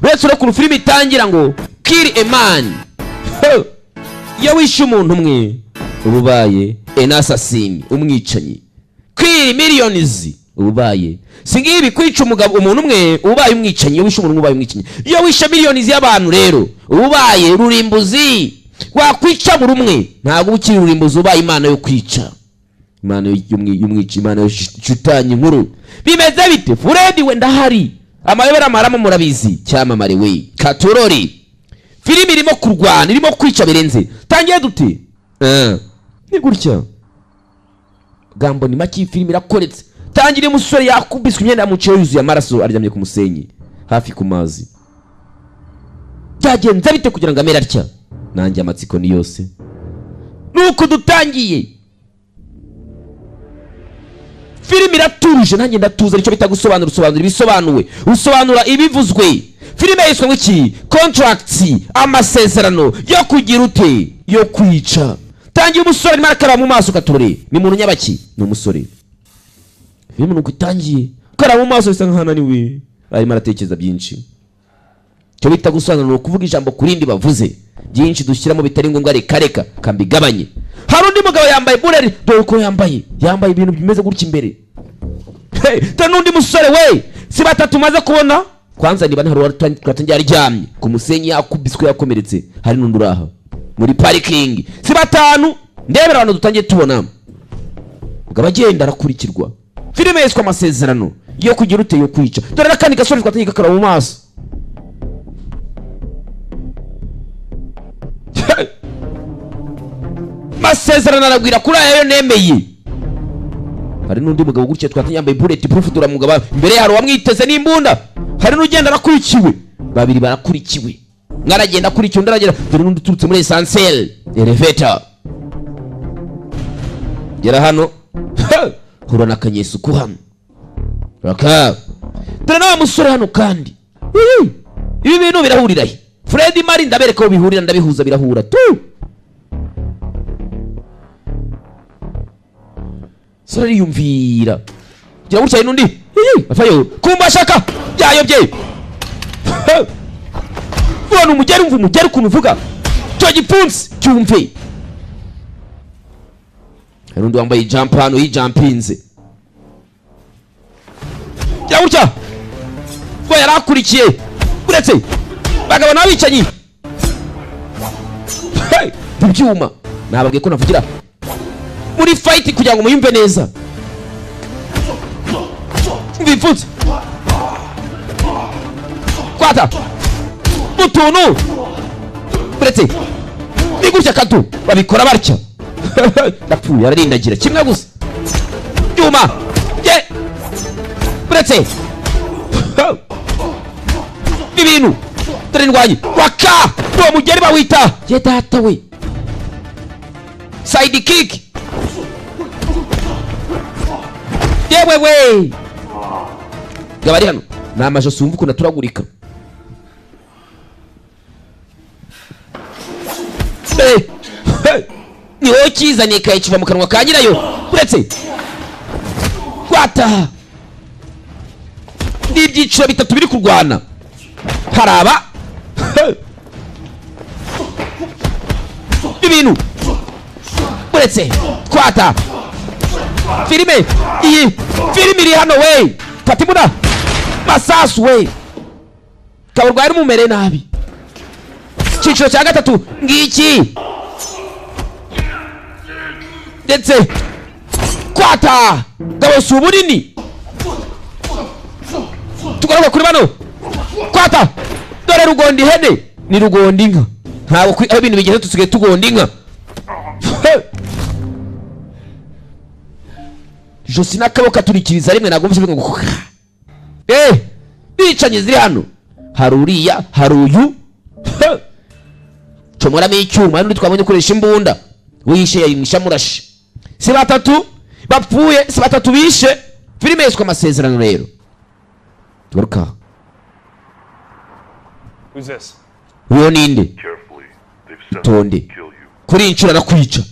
uretse no ku filime itangira ngo kill a man. Iyo wishe umuntu umwe ububaye an assassin, umwicanyi. Kill millions ububaye singibi kwica umugabo umuntu umwe ubaye umwicanyi. Iyo wishe umuntu ubaye umwicanyi. Iyo wishe millions y'abantu rero ubaye rurimbuzi. Wakwica buri umwe ntabwo ukiri rurimbuzi, ubaye imana yo kwica, imana y'umwica, imana yo shutanye nkuru. Bimeze bite? Fred we ndahari, amayobera maramo murabizi, cyamamare we Katorori. Filimi irimo kurwana, irimo kwica birenze. Tangiye dute ni gutya gambo ni maki. Filimi irakoretse. Tangira umusore yakubiswe imyenda yamuciye yuzuye amaraso, aryamye ku musenyi hafi ku mazi. Byagenze bite kugira ngo amera atya? Nanjye amatsiko ni yose. Nuko dutangiye filimi iratuje, nanjye ndatuza. Nicyo bita gusobanura ibisobanuwe, usobanura ibivuzwe. Filime yiswe ngiki? Contracts, amasezerano yo kugira ute, yo kwica. Tangiye umusore marakara mu maso Katorore. Ni muntu nyabaki? Ni umusore. Filime nuko itangiye kara mu maso bisa nkahananiwe, arimo aratekereza byinshi. Cyo bita gusobanura kuvuga ijambo kurindi bavuze byinshi dushyiramo bitari ngombwa, reka kambigabanye. Hari undi mugabo yambaye bureri, dore ko yambaye ibintu bimeze gutya imbere. Ta nundi musore we, si batatu maze kubona. Kwanza niba ntari twatangiye aryamye ku musenyi yakubiswe yakomeretse. Hari nundi uraha muri parking. Si batanu ndebera abantu dutangiye tubona. Mugabo agenda arakurikirwa. Filime yiswe amasezerano yo kugira ute, yo kwica. Dore nakandi gasore twatangiye gakara mu maso. Masezerano arabwira kuri ayo nemeye. Hari nundi mugabo gutya twatangiye yambaye bulletproof, dura mugabo imbere yaro wamwiteze n'imbunda. Hari n'ugenda arakurikiwe, babiri barakurikiwe. Mwaragenda akurikiwe, ndaragera. Dore nundi turutse muri essentiel elevator. Gera hano hura nakanyesu ku hano raka. Dore nawe musore hano kandi. Ibi bintu birahurira he? Fred Mari ndabereka ko bihurira, ndabihuza birahura tu. Sori yumvira. Gira gutya nundi. Afayo kumbashaka yayobye. Ubona umugeri kunuvuga. Cyo gipfunsi cyumve. Hari undi wambaye jump hano, yijumpinze. Gira gutya. Ko yarakurikiye. Uretse bagabo nabicanyi. Byuma nababwiye ko navugira muri fight kugira ngo muyumve neza. Mvipfunze kwata utuntu uretse bigusha katu babikora barya. Napfuye ararindagira kimwe gusa byuma ye uretse ibintu dore ndwanyi waka uwo mugeri bawita ye data we side kick. Yewewe gabari hano namaje sumva uko naturagurika. Ni wowe kizaniye kaye kiva mu kanwa ka nyirayo. Uretse kwata n'ibyiciro bitatu biri kurwana. Haraba ibintu uretse kwata. Filime iri hano we Fatimuna masasu we kaburwa ari mumere nabi. Cyiciro cya gatatu ngiki ndetse kwata gabosu bunini. Tugaruka kuri bano kwata. Dore rugondi hene ni rugondi inka. Ntabwo ibintu bigeze tusigaye tugondi inka. Josi nakaboka turikiriza rimwe nagomvye ngo bicanye ziri hano. Haruriya haruyu chomora mecyuma n'undi twabonye koresha imbunda wishe yayimisha murashi. Si batatu bapfuye, si batatu bishe. Filime yiswe amasezerano rero. Tugaruka. Who's this? Uwo ninde? Tonde kuri incura nakwica.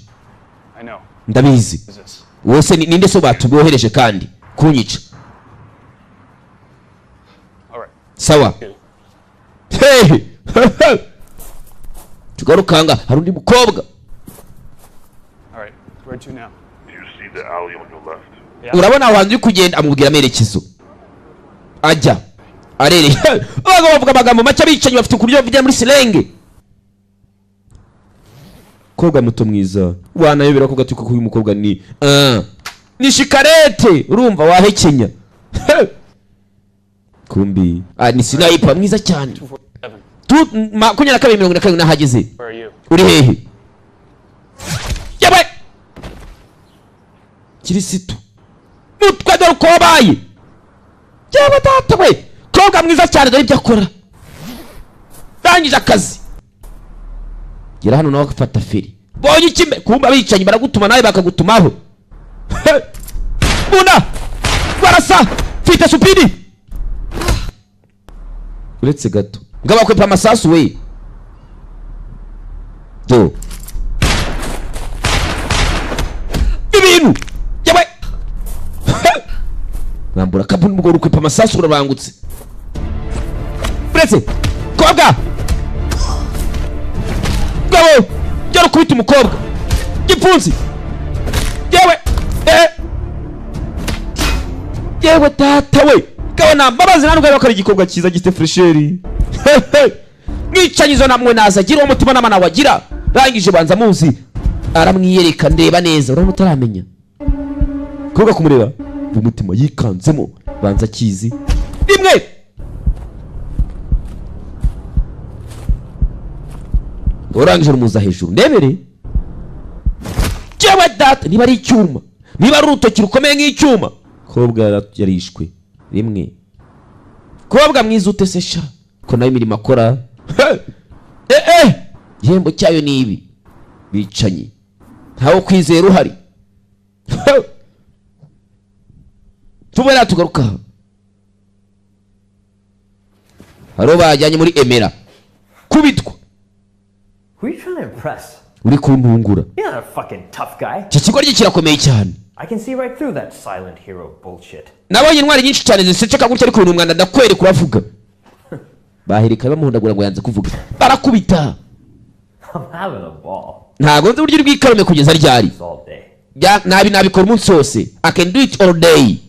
I know. Ndabizi. Wose ninde so batubohereje kandi kunyica. All right. Sawa. hehe tugarukanga hari undi mukobwa. All right, where to now? You see the alley on your left. Yeah. urabona aho hantu uri kugenda amubwira amerekezo ajya arere abagabo bavuga amagambo make bicanyi bafite ukuryo bavugira muri silenge. Koga muto mwiza wanayobera ko gatuko kuyu mukobwa ni shikarete urumva wahekenya kumbi ni sniper mwiza cyane. 22 nahageze. Where are you? Uri hehe yawe kirisitu mutwe dore uko wabaye yawe data we koga mwiza cyane dore ibyo akora ndangije akazi gera hano nawe gufata feri bonye ikime kumba bicanyi baragutuma nawe bakagutumaho buna barasa fite supidi uretse gato ngabakwepa amasasu we do ibintu yawe nambura kabuni mugoro ukwepa amasasu urabangutse uretse koga gabo jya kubita umukobwa gipfunsi yewe yewe tata we gabo nambabazi nanu gabo bakora igikorwa cyiza gifite fresheri mwicanyizo namwe naza gira umutima namana wagira rangije banza muzi aramwiyereka ndeba neza urabona utaramenya koga kumureba umutima yikanzemo banza kizi rimwe urangije urumuza hejuru ndebere jewe data niba ari icyuma niba ari urutoki rukomeye nk'icyuma kobwa yarishwe rimwe kobwa mwiza utese sha ko nayo imirimo akora yembo cyayo ni ibi bicanyi ntawo kwizera uhari tubera tugaruka haro bajyanye muri emera kubitwa. Who are you trying to impress? Uri kuntungura. You're not a fucking tough guy. Iki kigo rye kirakomeye cyane. I can see right through that silent hero bullshit. Nabonye intwari nyinshi cyane ziseceka gutya ariko uyu mwana ndakwere kuravuga. Bahirika bamuhundagura ngo yanze kuvuga. Barakubita. I'm having a ball. Ntago nzi uburyo bw'ikarome kugeza ryari. It's all day. Ya nabikora umunsi wose. I can do it all day.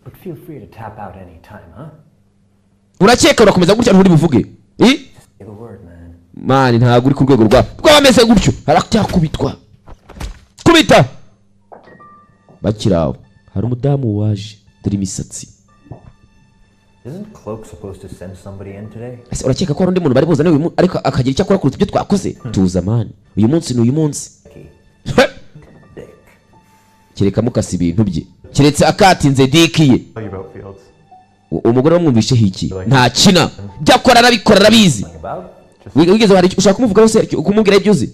But feel free to tap out anytime, huh? Urakeka urakomeza gutya nturi buvuge. Say the word, man. Mani ntago uri ku rwego rw'abameze gutyo. Haracyakubitwa. Kubita. Bakiraho. Hari umudamu waje dore imisatsi. Isn't Cloak supposed to send somebody in today? Ese urakeka ko hari undi muntu bari buzane uyu munsi ariko akagira icyo akora kuruta ibyo twakoze? Tuza mani. Uyu munsi ni uyu munsi. Kireka mukasi ibintu bye. Kiretse akatinze dikiye. Umugore wamwumvishe hiki. Nta kina. Byakora arabikora arabizi. Wigeze hari ushaka kumuvuga wose kumubwira ibyo uzi.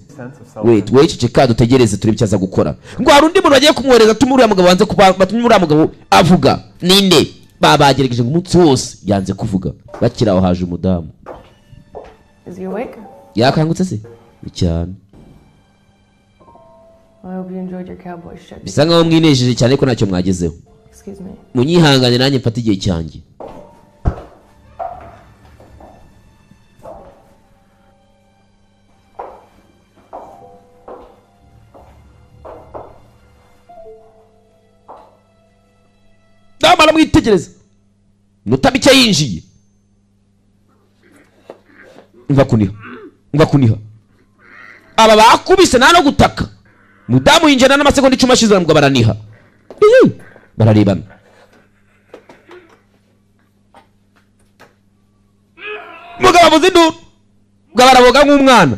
Wait ceceka dutegereze turi bicyaza gukora. Ngo hari undi muntu bagiye kumworeza tumuri mugabo wanze batumuri mugabo avuga. Ninde? Babagerageje umunsi wose yanze kuvuga. Bakiraho haje umudamu. Is he awake? Yakangutse se? Cyane. I hope you enjoyed your cowboy shit. Bisa nkaho mwinejeje cyane ko ntacyo mwagezeho. Excuse me. Munyihangane nanjye mfata igihe cyanjye. Dama namwitegereza. Nutabike yinjiye. Umva kuniha. Aba bakubise nta no gutaka. Mudamu yinjira n'amasegonda 10 ashize ngo baraniha. Bararebana. Mugabo avuze induru. Baraboga nk'umwana.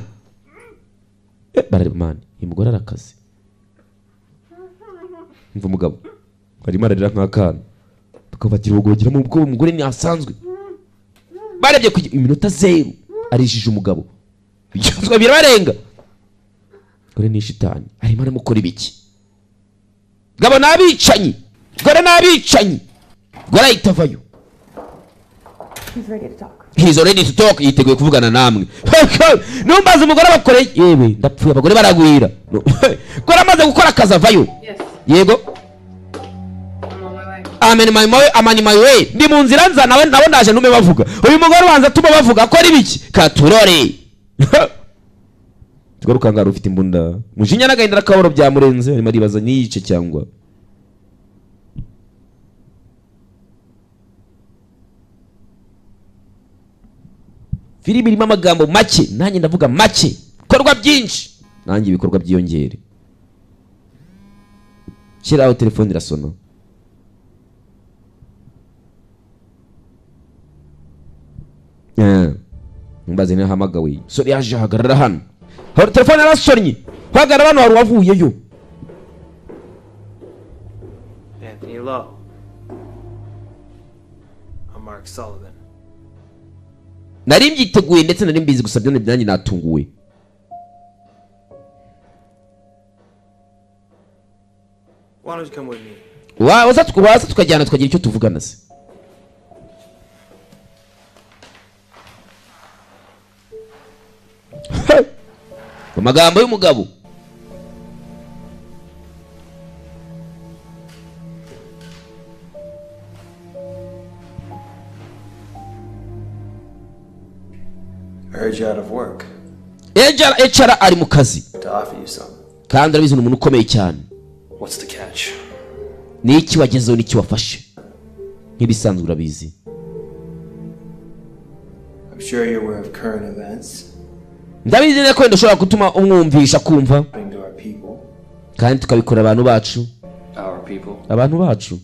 Bararebana. Imugore arakaze. Umva mugabo. Arimo ararira nk'akana. Tukabatira ugogira mu bwo umugore ni asanzwe. Barebye ku iminota 0 arijije umugabo. Byuzwa birarenga. Gore ni shitani. Arimo aramukora ibiki? Gabo nabicanyi. Gore nabicanyi. Gore itavayo. He's ready to talk. He's ready to talk. Yiteguye kuvugana namwe. Numbaza umugore bakoreye. Yewe ndapfuye abagore baragwira. Gore amaze gukora akazi avayo. Yes. Yego. I'm on my way. amani my way ndi mu nzira nza nawe ndaje nume bavuga uyu mugore ubanza tuma bavuga ko ari biki katurore tugaruka ngaro ufite imbunda mujinya n'agahinda rakaboro byamurenze arimo aribaza niyice cyangwa filimi irimo amagambo make nanjye ndavuga make bikorwa byinshi nanjye ibikorwa byiyongere shyiraho telefone irasona mbaze ntihamagawe sore yaje hagarara hano hari telefone yarasonnye hagarara hano hari uwavuyeyo Anthony Lowe. I'm Mark Sullivan. nari mbyiteguye ndetse nari mbizi gusa byone byanjye natunguwe Why don't you come with me? waza tukajyana tukagira icyo tuvugana se amagambo y'umugabo I heard you out of work. echara ari mu kazi To offer you some. kandi arabizi ni umuntu ukomeye cyane What's the catch? ni iki wagezeho n'iki wafashe nk'ibisanzwe urabizi I'm sure you're aware of current events ndabizi neza ko wenda ushobora gutuma umwumvisha kumva happening to our people. kandi tukabikora abantu bacu abantu bacu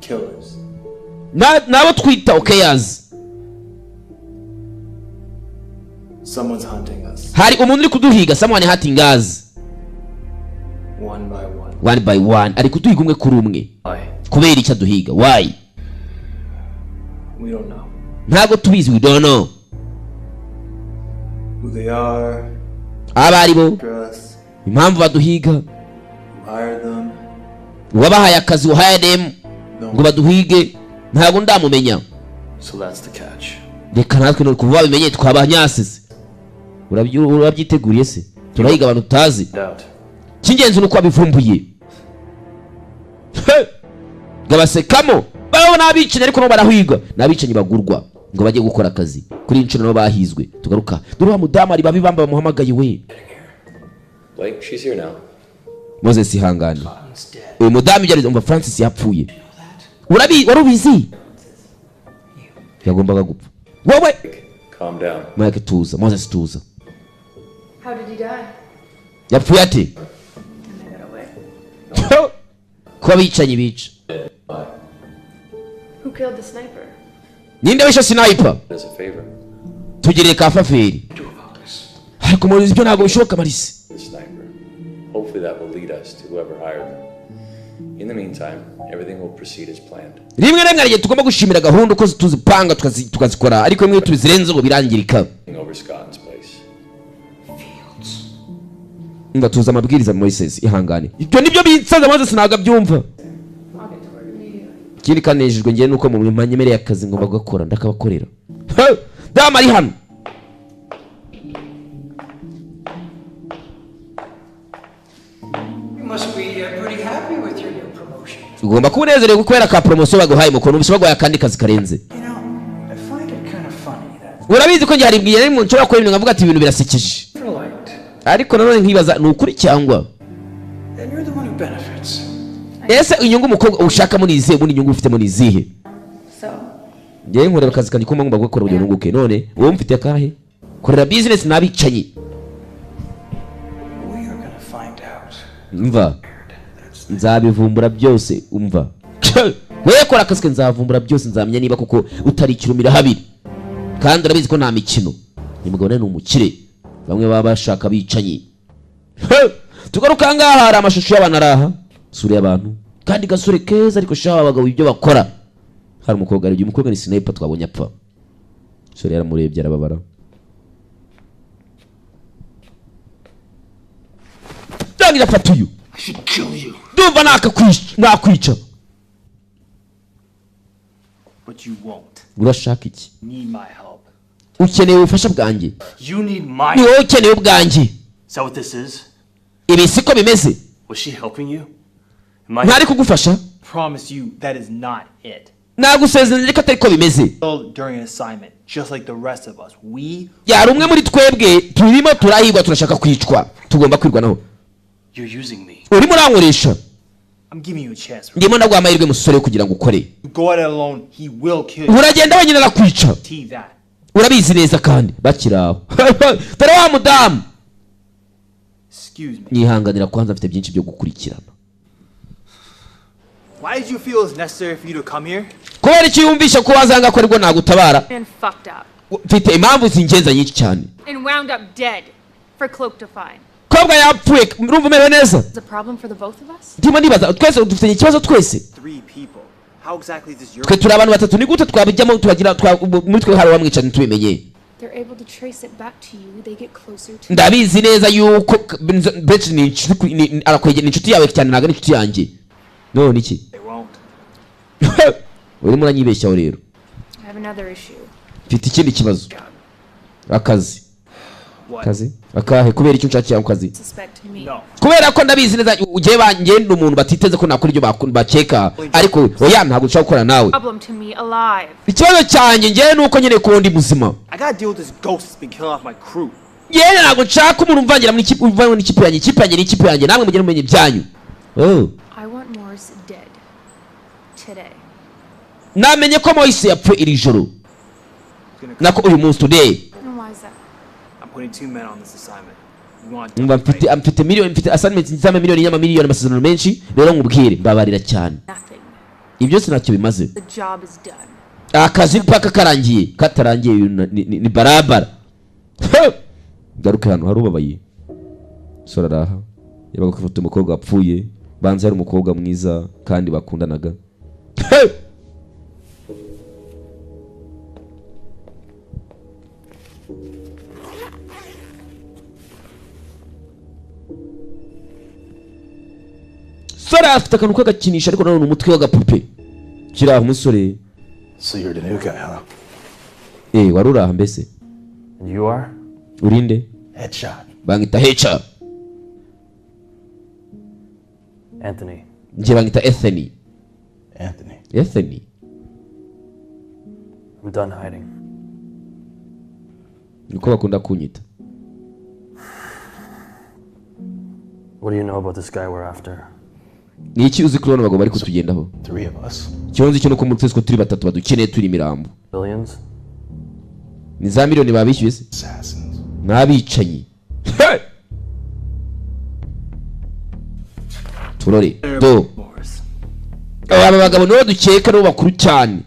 Killers. nabo twita okeyaz Someone's hunting us. hari umuntu uri kuduhiga someone hunting us One by one. one by one ari kuduhiga umwe kuri umwe Why? kubera icyo aduhiga why We don't know ntabwo tubizi we don't know who they are, aba ari bo us, impamvu baduhiga who hired them. wabahaye akazi wahaye them ngo baduhige ntabwo ndamumenya So that's the catch. reka natwe no kuva babimenye twabanyasize urabyiteguriye se turahiga abantu tutazi Doubt. cy'ingenzi nuko abivumbuye gabasekamo babo n'abicanyi ariko nabo barahigwa n'abicanyi bagurwa ngo bajye gukora akazi kuri inshuro nabo bahizwe tugaruka dore wa mudamu ari babibamba bamuhamagaye we Blake, she's here now. Moses ihangane uyu mudamu yari umva Francis yapfuye warubizi yagombaga gupfa wowe Calm down. Mike tuza Moses tuza How did he die? yapfuye ate And they got away. kuba bicanyi bica Who killed the sniper? ninde wishe sniper As a favor, tugirire ka faferi ariko muri ibyo ntabwo bishoboka marisi the sniper. Hopefully that will lead us to whoever hired them. In the meantime, everything will proceed as planned. rimwe rimwe ariye tugomba gushimira gahunda uko tuzipanga tukazikora ariko rimwe tubizirenzeho birangirika Over Scott's place. nga tuza amabwiriza Moses ihangane ibyo nibyo bitsaza maze sinaga byumva I'll get to work immediately. kiri kanejejwe ngiye nuko mu manyemereye akazi ngomba gukora ndakabakorera dama ari hano You must be pretty happy with your new promotion. ugomba kuba unezerewe kubera ka promotion baguhaye mukono ubisha baguhaye akandi kazi karenze You know, I find it kind of funny that urabizi ko njye mbwiye ari mu nshobora gukora ibintu nkavuga ati ibintu birasekeje you're liked, ariko nanone nkibaza ni ukuri cyangwa and you're the one who benefits. ese inyungu umukobwa ushakamo ni izihe ubundi inyungu ufitemo ni izihe So, njyewe nkorera akazi kanjye ko ngomba gukora uburyo nunguke none wowe mfite akahe korera business n'abicanyi We are gonna find out. umva nzabivumbura byose umva wewe kora akazi ke nzavumbura byose nzamenya niba kuko utari ikirumira habiri kandi urabizi ko nta mikino uyu mugabo ni umukire bamwe baba bashaka bicanyi tugaruka ngaha hari amashusho y'abantu araha sura y'abantu kandi gasore keza ariko shaho abagabo ibyo bakora hari umukobwa ari umukobwa ni sniper twabonye apfa sore yaramurebye arababara dangira fata uyu I should kill you. ndumva nakwica But you won't. urashaka iki Need my help. ukeneye ubufasha bwanjye You need my ni wowe ukeneye ubwanjye Is that what this is? ibi siko bimeze Was she helping you? Am I ntari kugufasha promise you that is not it. nagusezeranyije ko atari ko bimeze. Killed during an assignment, just like the rest of us. Yari umwe muri twebwe turimo turahigwa turashaka kwicwa tugomba kwirwanaho. You're using me. Urimo urankoresha. I'm giving you a chance. Ndimo ndaguha amahirwe musore kugira ngo ukore. You go at it alone, he will kill you. Uragenda wenyine arakwica. Guarantee that. Urabizi neza kandi bakiraho. Dore wa mudamu. Excuse me. Nyihanganira kwanza mfite byinshi byo gukurikirana. Why did you feel it's necessary for you to come here? Kubera iki yumvisha ko wazanga ko ariko nagutabara? And fucked up. Mfite impamvu zingenza nyinshi cyane. And wound up dead for Cloak to find. Kobwa yapfuye urumva umerewe neza? Is a problem for the both of us? Ndimo nibaza twese dufite ikibazo twese. 3 people. How exactly does your Twe turi abantu batatu ni gute twabijyamo tubagira muri twe hari wamwica ntitubimenye. They're able to trace it back to you. They get closer to Ndabizi neza yuko Betty ni arakwegera inshuti yawe cyane naga inshuti yanjye. No niki? They won't. Urimo uranyibeshyaho rero. I have another issue. Mfite ikindi kibazo. Akazi. What? Kazi? Akahe kubera icyo nshakira mu kazi? Suspect me. No. Kubera ko ndabizi neza ugiye bangenda umuntu batiteze ko nakora ibyo bakeka ariko oya ntabwo nshaka gukora nawe. Problem to me alive. Ikibazo cyanjye ngiye nuko nyine ko ndi muzima. I gotta deal with this ghost that's been killing off my crew. Yeye ntabwo nshaka umuntu umvangira mu ikipe uvangira mu ikipe yanjye ni ikipe yanjye namwe mugire mumenye byanyu. Oh. I want Morris dead. Today. Namenye ko Moise yapfuye iri joro. Nako uyu munsi today. And why is that? I'm putting 2 men on this assignment. You want Umva mfite miliyoni mfite assignment nzama miliyoni y'amamiliyoni amasezerano menshi rero ngubwire mbabarira cyane. Nothing. Ibyo sinacyo bimaze. The job is done. Akazi mpaka karangiye katarangiye ni barabara. Garuke hano harubabaye. Soraraha. Yabaga kufata umukobwa wapfuye banze ari umukobwa mwiza kandi bakundanaga. Sora afite akantu kagakinisha ariko nanone umutwe w'agapupe. Kiraho umusore. So you're the new guy, huh? Waruraha mbese. And you are? Urinde? Headshot. Bangita Hecha. Anthony. Nje bangita Anthony. Anthony. I'm done hiding. Niko bakunda kunyita. What do you know about this guy we're after? Ni iki uzi kuri bagabo bari kutugendaho? 3 of us. Cyonzi cyo nuko muri twese ko turi batatu badukeneye turi mirambo. Billions? Ni za miliyoni babishyuye se? Assassins. Nabicanyi. Turore. Do. Morris. Aba bagabo no dukeka no bakuru cyane.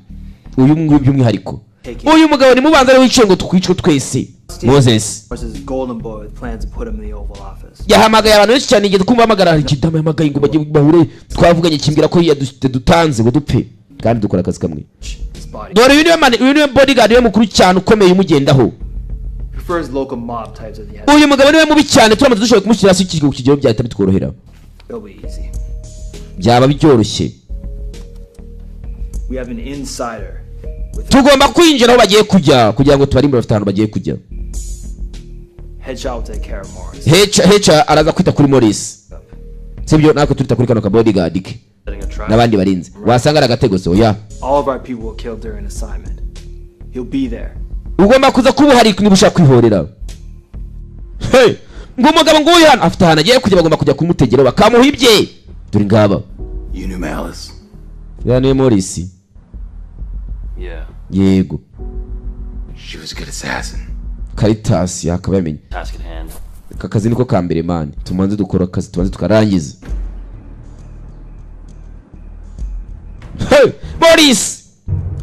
Uyu nguyu by'umwihariko. Uyu mugabo ni mubanza ari wicengo tukwicwe twese. Moses. Morris' golden boy with plans to put him in the Oval Office. Yahamagaye abantu benshi cyane igeze kumva amagara hari kidama yamagaye ngo bajye bahure twavuganye kimbira ko dutanze ngo dupfe kandi dukora akazi kamwe. Dore uyu niwe bodyguard we mukuru cyane ukomeye umugendaho. Prefers local mob types of the Uyu mugabo niwe mubi cyane turamaze dushoboye kumushyira hasi ikigo kigero byahita bitworohera. It'll be easy. Byaba byoroshye. We have an insider. Tugomba kwinjira aho bagiye kujya kugira ngo tubarimbure bafite ahantu bagiye kujya. Headshot will take care of Morris. Hecha araza kwita kuri Morris. Sibyo nako turita kuri kano ka bodyguard ke. Nabandi barinze. Wasanga ari agatego so ya. All of our people were killed during assignment. He'll be there. Ugomba kuza kuba hari niba ushaka kwihorera. Hey, ngo umugabo nguyu hano afite ahantu agiye kujya bagomba kujya kumutegera bakamuhibye. Dore ngaba. You knew Malice? Ya ni Morris. Yeah. Yego. She was a good assassin. Caritas yakabamenye. Task at hand. Kakazi niko kambere man. Tumanze dukora akazi tumanze tukarangiza. Hey, Morris.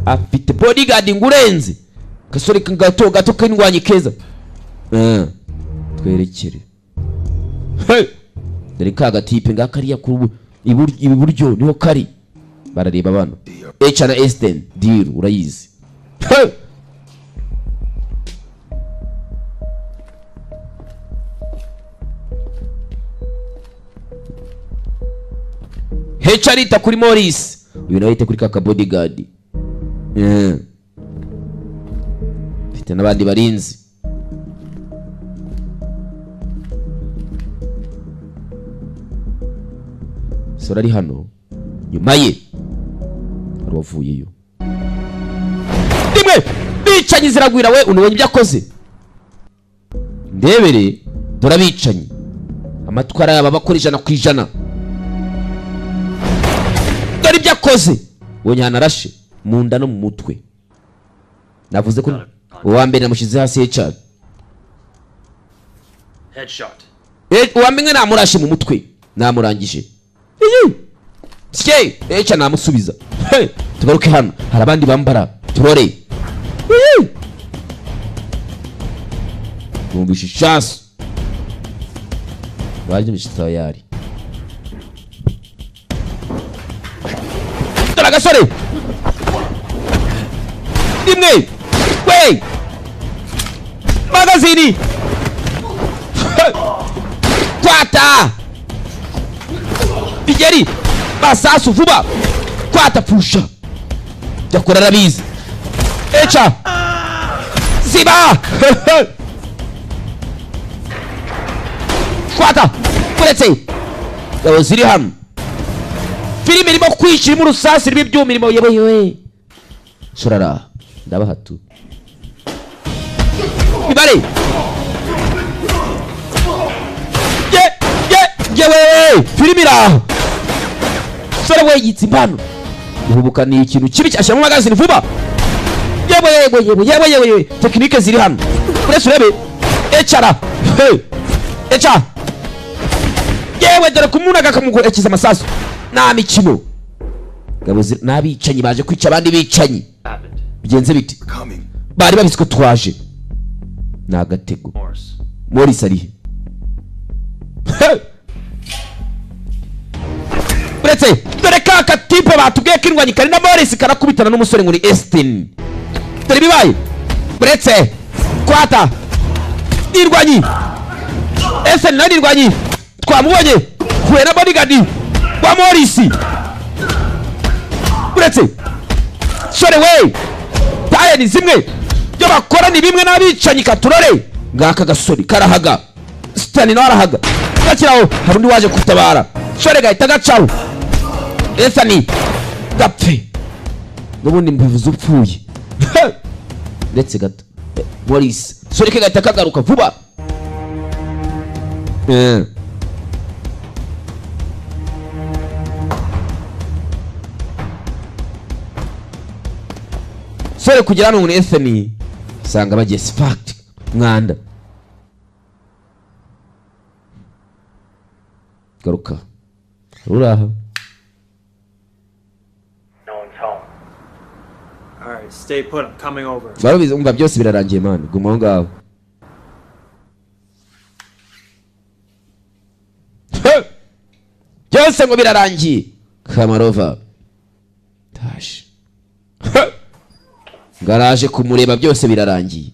Afite bodyguard ngurenze. Kasore gato k'indwanyi keza. Twerekere. Hey. Dore ka gatipe ngakariya ku iburyo niho kari. Barareba bano. H na Esten deal urayizi. Hey. Hecha arita kuri Morris. Uyu nawe yite kuri kaka bodyguard. Mfite n'abandi barinzi. Sora ari hano. Nyuma ye. wavuyeyo rimwe bicanyi ziragwira we unubonye ibyo akoze ndebere dore abicanyi amatwara yaba bakora 100%. dore ibyo akoze ubonye hanarashe mu nda no mu mutwe navuze ko uwa mbere namushyize hasi cyane Headshot. uwa mbere namurashe mu mutwe namurangije sike echa namusubiza tugaruke hano hari abandi bambara turore Bumvisha ishasu baje mishita yari dore gasore rimwe we magazini kwata bigeri basasu vuba kwata pusha yakora rabizi echa ziba kwata kuretse yawo ziri hano filime irimo kwishira mu rusasi rw'ibyuma irimo yewe shorara ndabahatu bibare yewe filime iraho sore we yitsimbano uhubuka ni ikintu kibi cyashya mu magazine vuba yewe tekinike ziri hano uretse urebe echara echa yewe dore kumunaga kamukorekiza amasasu na mikino gabo nabicanyi baje kwica abandi bicanyi bigenze biti bari babisiko twaje nagatego Morris ari uretse dore kaka tipo batubwiye ko indwanyi kari na Morris karakubitana n'umusore nguri Estin dore bibaye uretse kwata indwanyi Estin nani indwanyi twamubonye kuwe na bodyguard wa Morris uretse sore we taye ni zimwe byo bakora ni bimwe n'abicanyi katurore ngaka gasori karahaga Stan no arahaga gakiraho hari undi waje kutabara sore gahita gacaho Esani gapfe n'ubundi mbivuze upfuye ndetse gato Morris sore ke gahita kagaruka vuba sore kugira hano ngo Esani sanga bagiye fact mwanda garuka uraha Alright, stay put. I'm coming over. barubize umva byose birarangiye man guma ngaho byose ngo birarangiye Kamarova tash ngaraje kumureba byose birarangiye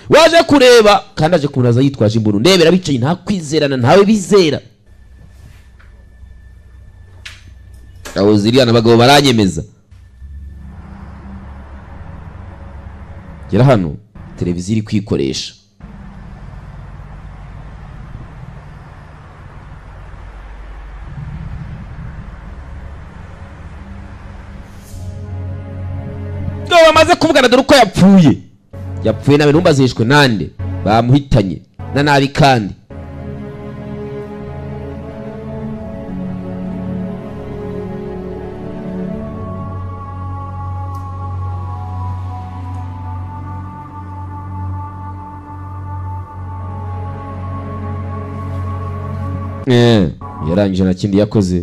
waje kureba kandi aje kunaza yitwaje imburu ndebera bicaye nta kwizerana ntawe bizera aho ziriya nabagabo baranyemeza gera hano televiziyo iri kwikoresha bamaze kuvugana dore uko yapfuye nabe numba zishwe nande bamuhitanye na nabi kandi yarangije na kindi yakoze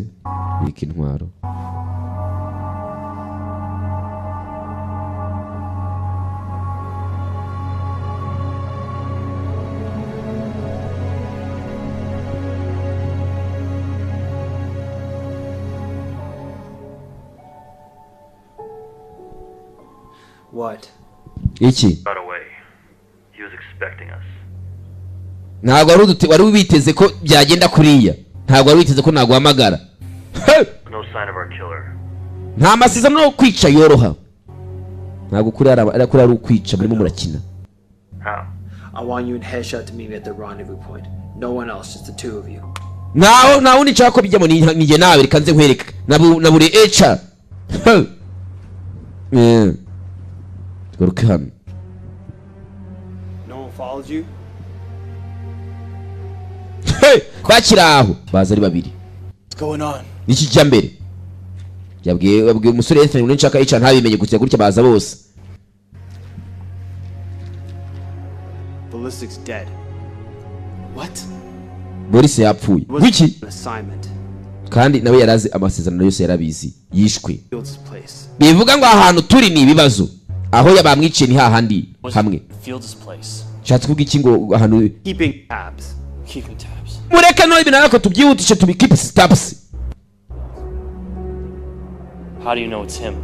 bika intwaro What? iki Got away. He was expecting us. ntabwo wari ubiteze ko byagenda kuriya ntabwo wari witeze ko naguhamagara No sign of our killer. nta masezerano yo kwica yoroha ntabwo kuri ari ukwica murimo murakina How? I want you and Headshot to meet me at the rendezvous point. No one else, just the two of you. nta wundi nshaka ko bijyamo nijye nawe reka nze nkwereka nabure echa garuke hano. No one followed you? Bakiri aho baza ari babiri. What's going on? Niki kijya mbere yabwiye umusore Anthony ngo nshaka yica ntabimenye gutya gutya baza bose. Ballistic's dead. What? Boris yapfuye wiki An assignment. kandi nawe yarazi amasezerano yose yarabizi yishwe. Field's place. Bivuga ngo ahantu turi ni ibibazo aho yabamwiciye ni hahandi hamwe. Field's place. Shatse kuvuga iki ngo ahantu Keeping tabs. Keeping tabs. mureke no ibintu ariko tubyihutishe tubikeep steps. How do you know it's him?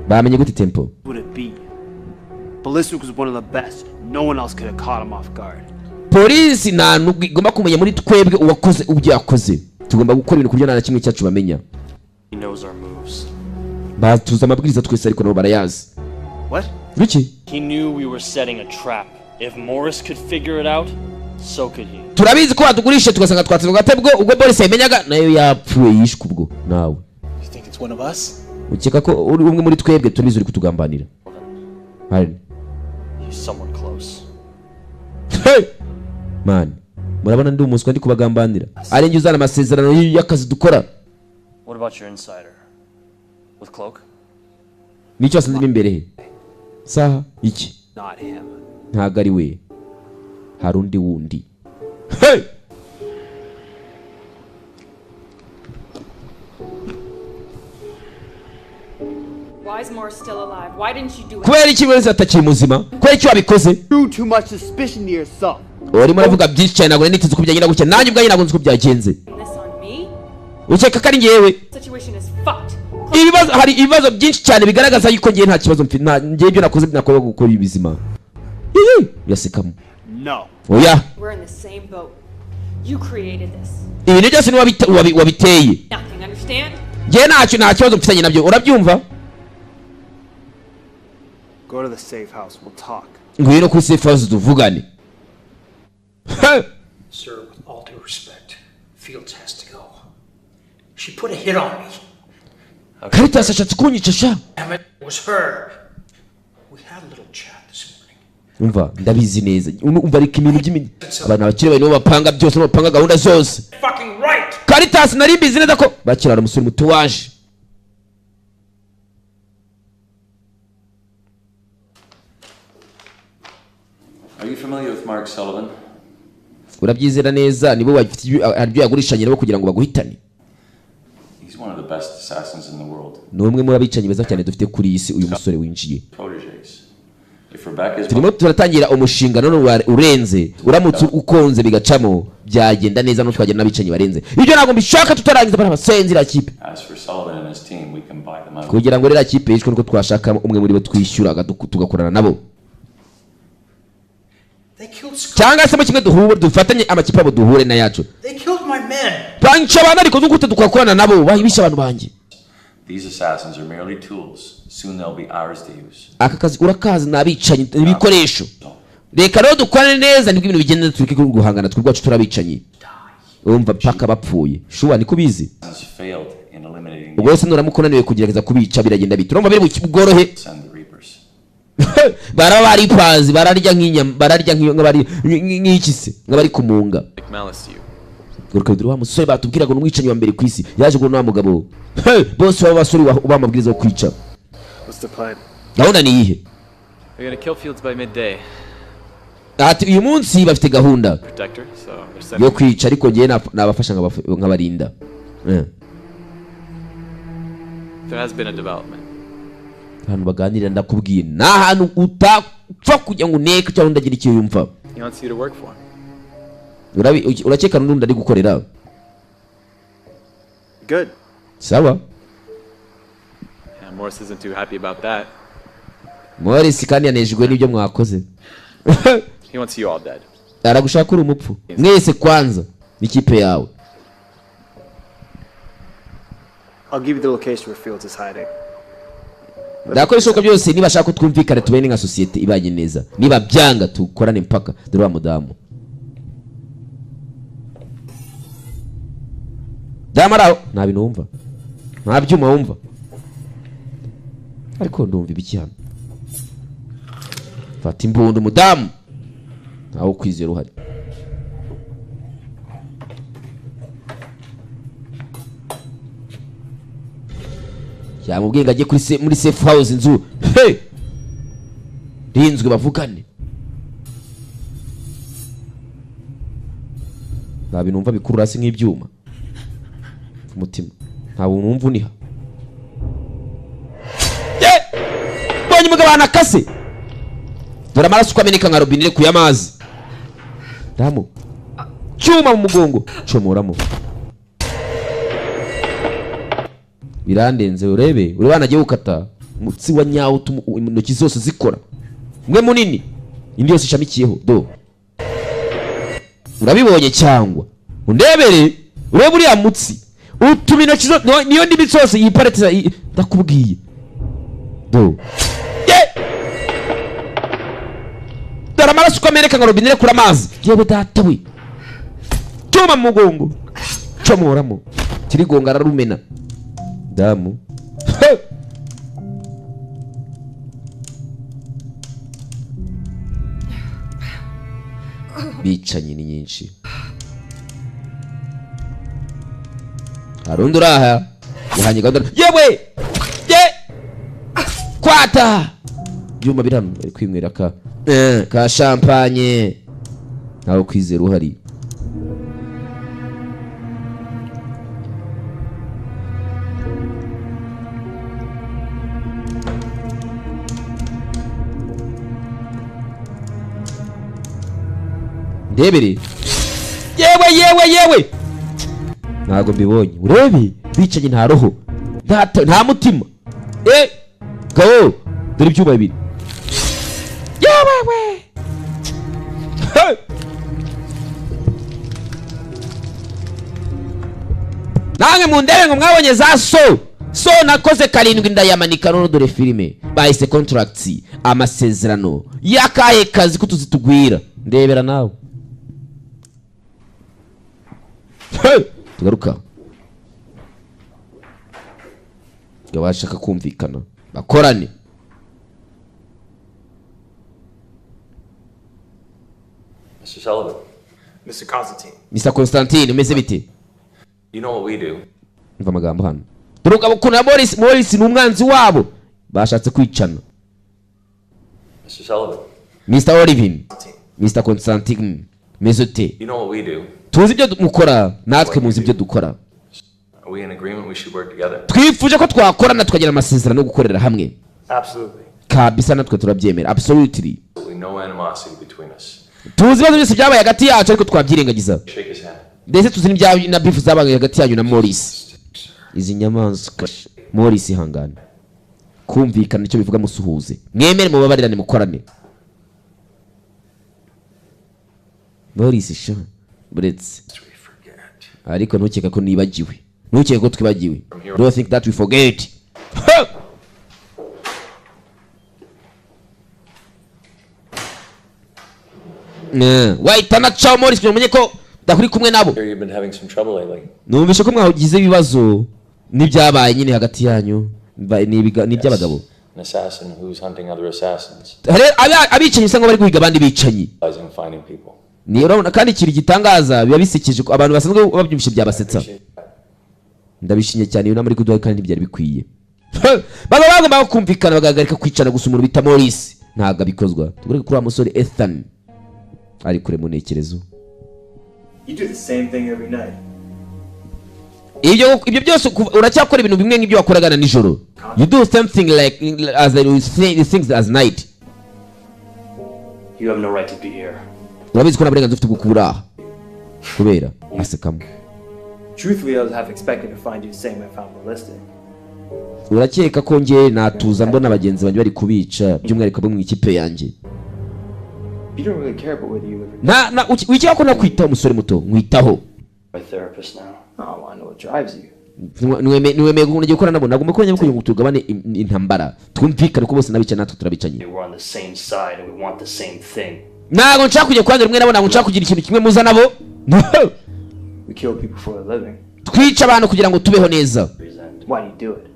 Bamenye gute tempo? Would it be? Ballistic was one of the best. No one else could have caught him off guard. Polisi nta nubwo igomba kumenya muri twebwe uwakoze ubyo yakoze. Tugomba gukora ibintu kuburyo nta kimwe cyacu bamenya. He knows our moves. Batuza amabwiriza twese ariko nabo barayazi. What? Wiki He knew we were setting a trap. If Morris could figure it out, so could he. turabizi ko batugurishe tugasanga twatsinze gatebwo ubwo Boris yamenyaga nayo yapfuye yishwe ubwo nawe. You think it's one of us? Ukeka ko uri umwe muri twebwe turizi uri kutugambanira. Hari. He's someone close. Hey! Man, murabona ndi umuswa ndi kubagambanira. Ari njye uzana amasezerano y'akazi dukora. What about your insider? With Cloak? Nicyo asanze imbere he. Saha iki? Not him. Ntago ari we. Hari undi wundi. Hey! Why is Morris still alive? Why didn't you do it? Kubera iki wese atakiri muzima? Kubera iki wabikoze? Drew too much suspicion to yourself. Urimo uravuga byinshi cyane ntabwo nitize uko byagenda gutya. Nanjye ubwanjye ntabwo nzi uko byagenze. This on me? Ukeka ko ari njyewe? Situation is fucked. Ibibazo hari ibibazo byinshi cyane bigaragaza yuko ngiye nta kibazo mfite. Ngiye ibyo nakoze binakorwa gukora ibizima. Yasekamo. No. Oya. We're in the same boat. You created this. Ibintu byose ni wabiteye. Nothing, understand? Ngiye nta kibazo mfitanye nabyo. Urabyumva? Go to the safe house. We'll talk. Ngwino kuri safe house tuvugane. Sir, with all due respect, Fields has to go. She put a hit on me. Caritas ashatse kunyica sha. Damn it, it was her. We had a little chat this morning. Umva ndabizi neza. Umva ariko ibintu by'imini. Abantu bakiri bari no bapanga byose no bapanga gahunda zose. Fucking right! Caritas nari mbizi neza ko bakirara umusore muto waje. Are you familiar with Mark Sullivan? Urabyizera neza nibo wafite ibyo yagurishanye nabo kugira ngo baguhitane. He's one of the best assassins in the world. Ni umwe mu babicanyi beza cyane dufite kuri iyi si uyu musore winjiye. Protégés. If Rebecca is Turimo turatangira umushinga none urenze uramutse ukonze bigacamo byagenda neza no twagenda nabicanyi barenze. Ibyo ntabwo mbishaka tutarangiza bana basenzi ra kipe. as for Sullivan and his team, we can buy them out. Kugira ngo rera kipe yishwe nuko twashaka umwe muri bo twishyura tugakorana nabo. They killed Scott. Cyangwa se mu kimwe dufatanye amakipe abo duhure na yacu. They killed my men. Banca abana ariko dukute tugakorana nabo bahibisha abantu banjye. These assassins are merely tools. Soon they'll be ours to use. Aka kazi urakazi nabicanyi ibikoresho. Reka rero dukorane neza nibwo ibintu bigenda turike guhangana twirwacu turabicanyi. Umva paka bapfuye. Shuwa niko bizi. Failed in eliminating Ubwo se nuramukonaniwe kugerageza kubica biragenda biturumva biri mu bworohe. send the reapers. Barabari pazi bararya nk'inyama bararya nk'abari nk'iki se nk'abari kumunga. Guruka biduru wa musore batubwiraga n'umwicanyi wa mbere ku isi yaje ngo mugabo. Bose baba basuri bamabwiriza yo kwica. What's the plan? Gahunda ni iyihe? We're gonna kill Fields by midday. Ati uyu munsi bafite gahunda Protector, so they're yo sending. kwica ariko ngiye nabafasha nk'abarinda. There has been a development. Hano baganira ndakubwiye nta hantu utapfa kujya ngo uneke cyangwa ndagira icyo yumva. He wants you to work for him. Urakeka n'undi ari gukorera. Good. Sawa. Yeah, Morris isn't too happy about that. Morris kandi yanejejwe n'ibyo mwakoze. He wants you all dead. Aragushaka uri umupfu. Mwese kwanza n'ikipe yawe. I'll give you the location where Fields is hiding. Ndakoresha uko byose niba ashaka twumvikane tubene nka societe ibanye neza. Niba byanga tukorane mpaka dore wa mudamu. Damara nta bintu wumva. Nta byuma wumva. ariko ndumva ibiki hano. Fata imbunda umudamu ntawo kwizera uhari. Yamubwiye ngo ajye muri safe house inzu. Hey! Rinzwe bavugane. Nabi numva bikurura hasi nk'ibyuma. Umutima. Ntabwo numva uniha. Bonye mugabana akase. Dore amaraso kwameneka nka robine ku yamazi. Damu. Cyuma mu mugongo. Comoramo. Birandenze urebe. Urabana agiye gukata. Mutsi wa nyawo intoki zose zikora. Mwe munini. Indi yose ishamikiyeho. Do. Urabibonye cyangwa undebere urebe uriya mutsi utuma intoki zo niyo ndimi zose yiparetiza ndakubwiye. Do. Dore amaraso kwameneka nka robine kuri amazi. Yewe data we. Cyuma mu mugongo. Comoramo. Kirigonga ararumena. Damu. Bicanye ni nyinshi. Harundi uraha. Yahanye gahunda. Yewe! Kwata! Byuma birano bari kwimwera ka champagne. Ntawo kwizera uhari. Ndebere. Yewe. Ntago mbibonye. Urebe bicanye nta roho. Nta mutima. Go. Dore ibyuma bibiri. Yewe. Nange mu ndebe ngo mwabonye za so nakoze karindwi ndayamanika none dore filime bahise contracts amasezerano yakaye kazi kutuzitugwira. Ndebera nawe. Tugaruka. Gabashaka kumvikana bakorane. Mr. Sullivan. Mr. Constantine. Mr. Constantine umeze bite? You know what we do. Mva magambo hano. Turuka bukuna Morris n'umwanzi wabo bashatse kwicana. Mr. Sullivan. Mr. Oliver. Mr. Constantine. Mezote. You know what we do. Tuzi ibyo mukora natwe muzi ibyo dukora. Are we in agreement we should work together? Twifuje ko twakorana tukagira amasezerano yo gukorera hamwe. Absolutely. Kabisa natwe turabyemera. Absolutely. No animosity between us. Tuzi ibyo byose byabaye hagati yacu ariko twabyirengagiza. Shake his hand. Ndetse tuzi n'ibya na beef zabaye hagati yanyu na Morris. Izi nyamanzwa. Morris ihangane. Kumvikana icyo bivuga musuhuze. Mwemere mubabarirane mukorane. Morris sha. Buretse. Ariko ntukeka ko nibagiwe. Ntukeka ko twibagiwe. Don't think that we forget. Waitana cha Morris kumenye ko dakuri kumwe nabo. You've been having some trouble lately. Numvishe ko mwagize ibibazo n'ibyabaye nyine hagati yanyu n'iby'abagabo. An assassin who's hunting other assassins. Abicanyi usanga bari guhiga abandi bicanyi. Finding people. Ni urabona kandi ikiri gitangaza biba bisekeje ko abantu basanzwe babyumvishe byabasetsa. Ndabishimye cyane iyo muri kuduha kandi byari bikwiye. Baba bagomba kumvikana bagagarika kwicana gusa umuntu bita Morris. Ntaga bikozwa. Tugure kuri amusore Ethan. Ari kure mu nekerezo. You do the same thing every night. Ibyo byose uracyakora ibintu bimwe nk'ibyo wakoragana nijoro. You do something like as the things as night. You have no right to be here. Urabizi ko naburenganzira ufite gukura kubera asekamo. Truthfully, I was half expecting to find you the same I found ballistic. Urakeka ko nge natuza mbona abagenzi banjye bari kubica by'umwihariko bo mu ikipe yanjye. You don't really care about whether you live Na wikira ko nakwita umusore muto mwitaho. My therapist now. Oh, I know what drives you. Niwemeye gukunde gukora nabo nagomba ko nyamukuru gutugabane intambara. Twumvikane ko bose nabica natwe turabicanye. We're on the same side and we want the same thing. Nago nshaka kujya kwanga rimwe nabo nago nshaka kugira ikintu kimwe muza nabo. We kill people for a living. Twica abantu kugira ngo tubeho neza. Why do you do it?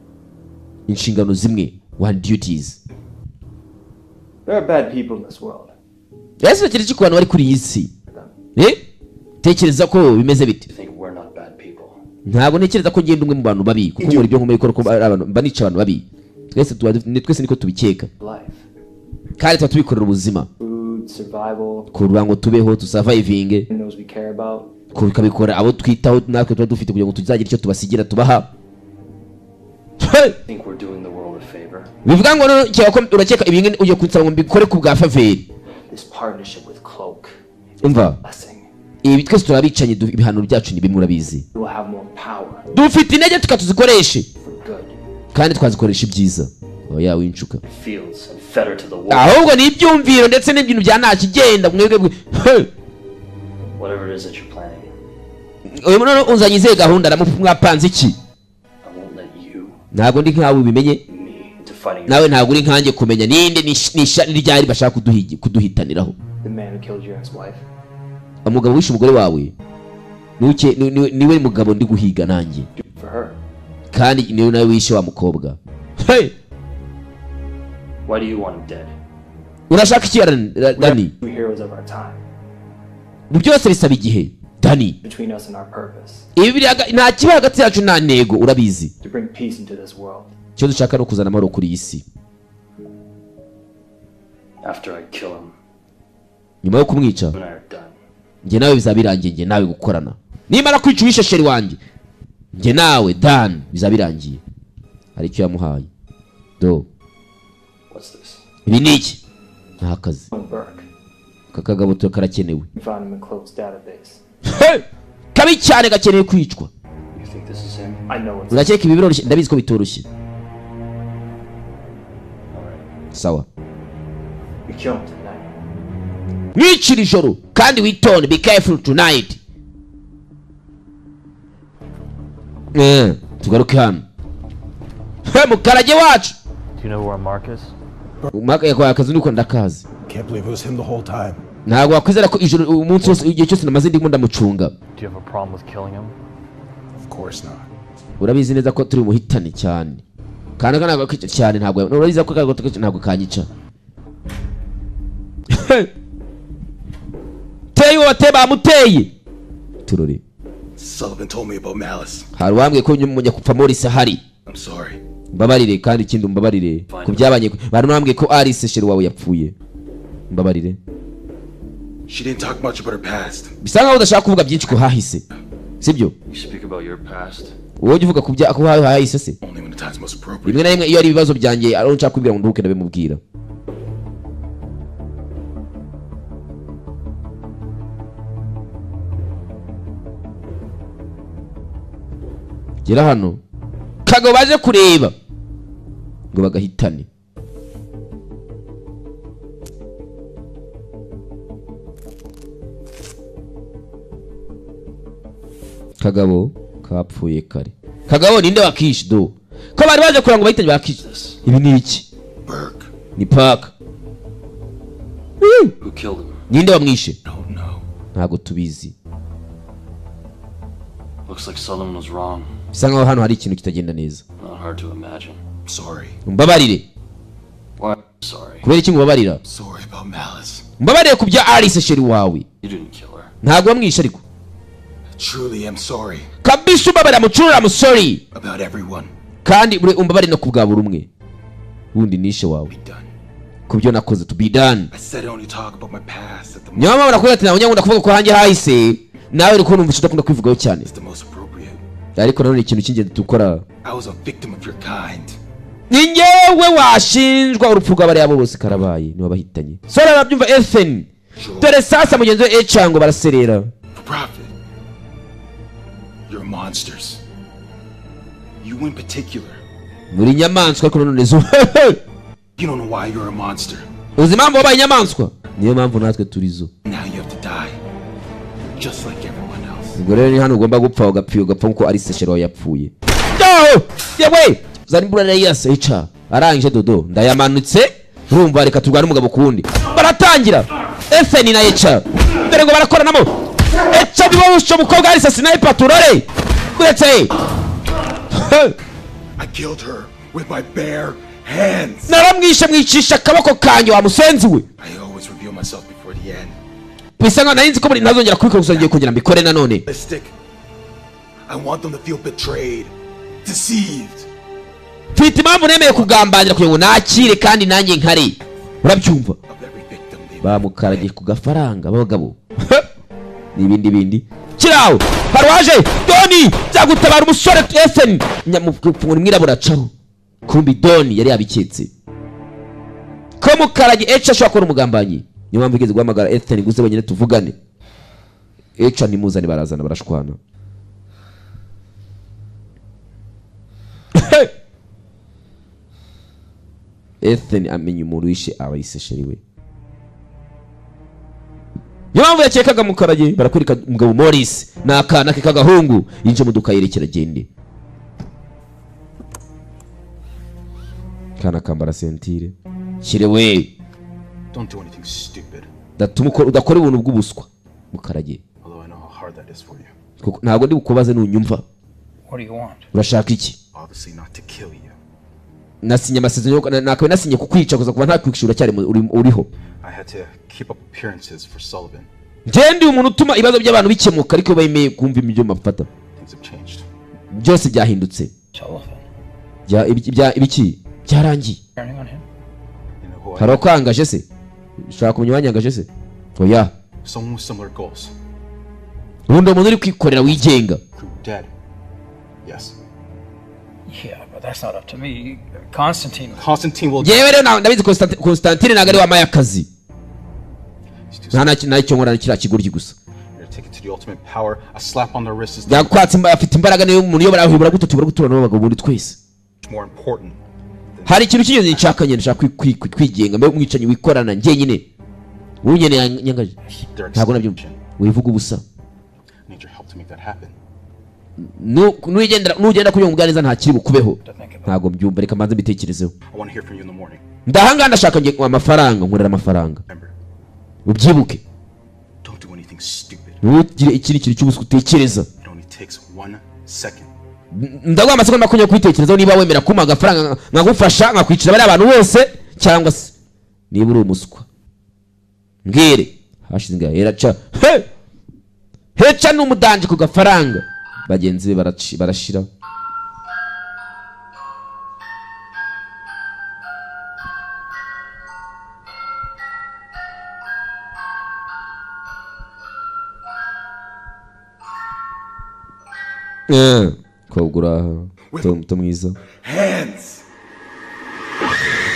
Inshingano zimwe one duties. There are bad people in this world. Yesu akiri iki ku bantu bari kuri iyi si? Tekereza ko bimeze bite? You think we're not bad people? Ntabwo ntekereza ko ngenda umwe mu bantu babi kuko nkora ibyo nkomeye ko abantu banica abantu babi. Twese niko tubikeka. Kandi tuba tubikorera ubuzima. Food, survival. Kugira ngo tubeho tusurvivinge. Those we care about. Kubikabikora abo twitaho natwe tuba dufite kugira ngo tuzagira icyo tubasigira tubaha. Think we're doing the world a favor? Bivuga ngo no cyako urakeka ibinge uje kunsaba ngo mbikore ku bwa faveri. This partnership with Cloak. Umva. Ibi twese turabicanye ibihanuro byacu ni bimwe urabizi. We will have more power. Dufite intege tukatuzikoreshe. Kandi twazikoresha ibyiza. Oya wincuka. Feels and fetter to the world. Ahubwo ni ibyumviro ndetse n'ibintu bya nta kigenda mwebwe. Whatever it is that you're planning. Oya muno unzanyize gahunda ramwapanze iki? Ntabwo ndi nkawe ubimenye. Nawe ntabwo uri nkanjye kumenya ninde ni ryari bashaka kuduhitaniraho. The man who killed your ex-wife. Umugabo wishe umugore wawe. Niwe mugabo ndi guhiga nanjye. Kandi niwe nawe wishe wa mukobwa. Hey! Why do you want him dead? Urashaka iki Dani? We heroes of our time. Byose bisaba igihe. Dani. Between us and our purpose. Ibi nta kiba hagati yacu nta ntego urabizi. To bring peace into this world. Cyo dushaka no kuzana amahoro kuri iyi si. After I kill him. Nyuma yo kumwica. Nge nawe bizabirangiye nge nawe gukorana. Nimara kwica wishesheri wanjye. Nge nawe Dan bizabirangiye. Hari icyo yamuhaye. Do. What's this? Ibi ni iki? Nta kazi. Kakagabo to karakenewe. Found him in Cloak's database. Kabi cyane gakeneye kwicwa. You think this is him? I know it's. Urakeka ibi biroroshye ndabizi ko bitoroshye. Sawa. We kill him tonight. Mwicira ijoro kandi witonde, be careful tonight. Tugaruke hano. Mukarage wacu. Do you know where Mark is? Mark yakora akazi nuko ndakazi. Can't believe it was him the whole time. Ntabwo wakwizera ko ijoro umunsi wose igihe cyose namaze ndimo ndamucunga. Do you have a problem with killing him? Of course not. Urabizi neza ko turi muhitane cyane. Kandi ntabwo kwica cyane ntabwo. Urabizi ko kago ntabwo kanyica. Teye wateba muteye. Turore. Sullivan told me about Malice. Hari wambwe ko nyuma kupfa Morris hari. I'm sorry. Mbabarire kandi ikindi mbabarire ku byabanye bari nambwe ko Alice sheri wawe yapfuye. Mbabarire. She didn't talk much about her past. Bisanga udashaka kuvuga byinshi ko hahise. Sibyo? You speak about your past. Wowe uvuga ku bya ko hahise se? Only when the time's most appropriate. Rimwe na rimwe iyo ari ibibazo byanjye ari nshaka kubwira ngo nduke ndabe mubwira. Gera hano kago baje kureba ngo bagahitane. Kagabo kapfuye kare. Kagabo ninde wakishe do? Ko bari baje kuranga bahitanye bakishe. Ibi ni iki? Burke. Ni Park. Who killed him? Ninde wamwishe? Don't know. Ntago tubizi. Looks like Sullivan was wrong. Bisanga hano hari ikintu kitagenda neza. Not hard to imagine. Sorry. Mbabarire. Why? Sorry. Kubera iki mubabarira? Sorry about Malice. Mbabarire ku bya Alice sheri wawe. You didn't kill her. Ntago wamwishe ariko. Truly am sorry. Kabisa ubabarira mucurura I'm sorry. About everyone. Kandi umbabarire no kubwa buri umwe. Wundi nishe wawe. Kubyo nakoze to be done. I said I only talk about my past at the moment. Nyama barakuye ati nawe ndavuga ko hanjye hahise. Nawe uri kunumva udakunda kwivugaho cyane. It's the most appropriate. Ariko nanone ikintu cy'ingenzi dukora. I was a victim of your kind. Ninyewe washinjwa urupfu rw'abari abo bose karabaye ni wabahitanye. Sora babyumva Ethan. Dore sasa mugenzi we Echango baraserera. For profit. You're monsters. You in particular. Muri nyamaswa ariko nanone zo. You don't know why you're a monster. Uzi impamvu wabaye inyamaswa? Niyo mpamvu natwe turizo. Now you have to die. Just like everyone else. Ubwo rero ni hano ugomba gupfa ugapfa nkuko ari seshero yapfuye. Yo! Yewe! Zanimbura rero yase ica. Arangije dodo. Ndayamanutse. Urumva reka turwana umugabo kundi. Baratangira. Ethan na Echa. Dore ngo barakoranamo. Echa bibosho mukobwa ari sniper turare. Kuretse. I killed her with my bare naramwishe mwicisha akaboko kanjye wa musenzi we. I always reveal myself before the end. Bisa nkaho nari nzi ko ntazongera kubikora gusa ngiye kugira mbikore nanone. I want them to feel betrayed, deceived. Mfite impamvu nemeye kugambanira kugira ngo nakire kandi nanjye nkare. Urabyumva? Bamukaragiye ku gafaranga abagabo. N'ibindi bindi. Kiraho harwaje Doni byagutabara umusore Ethan nyamufungura mwirabura caho. Kumbi Doni yari yabiketse ko mukarage Echa ashobora kubona umugambanyi. Niyo mpamvu igeze guhamagara Ethan guze bonyine tuvugane. Echa nimuzane barazana barashwana. Ethan amenye umuntu wishe abayise sheri we. Niyo mpamvu yakekaga mukarage barakwereka umugabo Morris n'akana ke kagahungu yinje mu duka yerekera gende. Kana kambara sentire. Kire we. Don't do anything stupid. Datuma udakora ibintu bw'ubuswa mukarage. Although I know how hard that is for you. Kuko ntago ndi bukubaze nunyumva. What do you want? Urashaka iki? Obviously not to kill you. Nasinye amasezerano nakawe nasinye kukwica kuza kuba nta kwikishura cyari uriho. I had to keep up appearances for Sullivan. Ndi umuntu utuma ibibazo by'abantu bikemuka ariko bayimeye kumva ibyo mafata. Things have changed. Byose byahindutse. Sullivan. Ibiki byarangiye. Turning on him. Haro kwangaje se? Ushaka kumenya wanyangaje se? Oya. Someone with similar goals. Ubundi umuntu uri kwikorera wigenga. Dead. Yes. Yeah, but that's not up to me. Constantine will. Yewe rero ndabizi Constantine nagari wa mayakazi. Nta cyo nkora kira kiguryi gusa. Yakwatse afite imbaraga niyo umuntu yobora ahubura gutotubura guturana n'abagabo bundi twese. Hari ikintu cyingenzi nshaka nyene nshaka kwigenga mbe umwicanyi wikorana nje nyine. Unyene nyangaje. Ntabwo nabyumva. Wivuga ubusa. Nugenda kuyo muganiza nta kiri bukubeho. Ntabwo mbyumva reka manze mbitekerezeho. Ndahanga ndashaka nge amafaranga nkorera amafaranga. Ubyibuke. Ntugire ikiri cy'ubuswa utekereza. Ndagwa amasegonda makumyabiri kubitekerezaho niba wemera kuma agafaranga nkagufasha nkakwicira bari abantu bose cyangwa se niba uri umuswa. Ngire hashize ngahe eraca. Hecha n'umudanje ku gafaranga. Bagenzi be barashira. Kogura mwiza. Hands.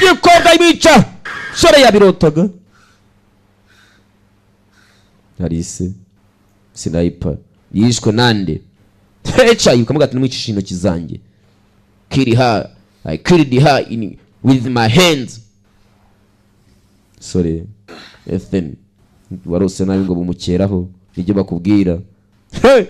Yikoga imica. Sore yabirotaga. Harise. Sniper. Yishwe nande. Hecha yukamuga ati nimwicisha intoki zanjye. Kill her. I killed her with my hands. Sorry. Ethan. Warose nabi ngo bumukeraho. Ibyo bakubwira. Hey!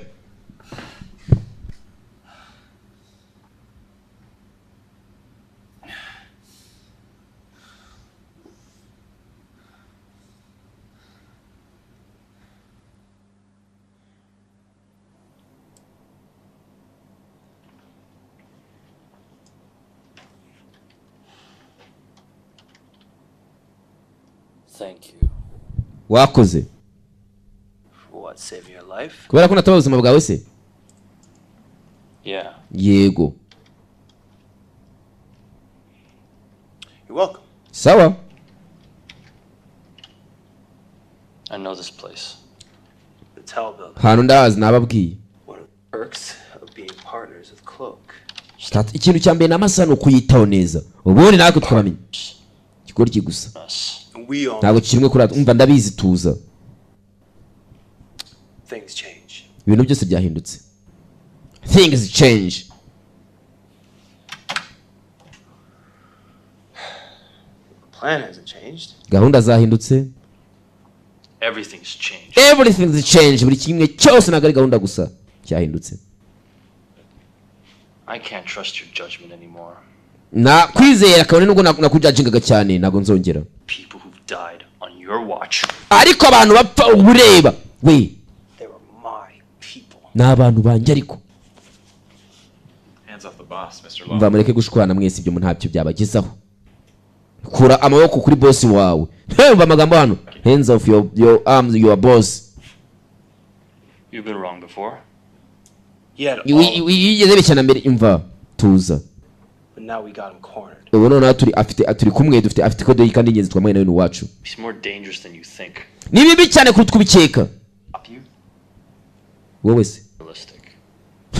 Thank you. Wakoze. What, save your life? Kubera ko natabaza ubuzima bwawe se? Yeah. Yego. You're welcome. Sawa. I know this place. The Tell building. Hano ndazi nababwiye. One of the perks of being partners with Cloak. Ikintu cyambere namasano kuyitaho neza. Ubundi natwe twamenya. Kigori kigusa. Ntabwo kirimwe kurata umva ndabizi tuza. Things change. Ibintu byose byahindutse. Things change. Plan hasn't changed. Gahunda zahindutse. Everything's changed. Everything's changed. Buri kimwe cyose nagari gahunda gusa cyahindutse. I can't trust your judgment anymore. Na kwizera kabone nubwo nakujajingaga cyane nago nzongera. People who've died on your watch. Ariko abantu bapfa ubureba. We. They were my people. N'abantu banje ariko. Hands off the boss, Mr. Long. Mva mureke gushwana mwese ibyo ntacyo byabagezaho. kura amaboko kuri boss wawe. Umva amagambo hano. Hands off your arms, your boss. You've been wrong before. Yigeze bicana mbere imva tuza. But now we got him cornered. Ubu none aturi kumwe afite kode y'ikandi ingenzi twamaye nawe wacu. He's more dangerous than you think. Ni bibi cyane kuruta kubikeka. Wowe se. Realistic.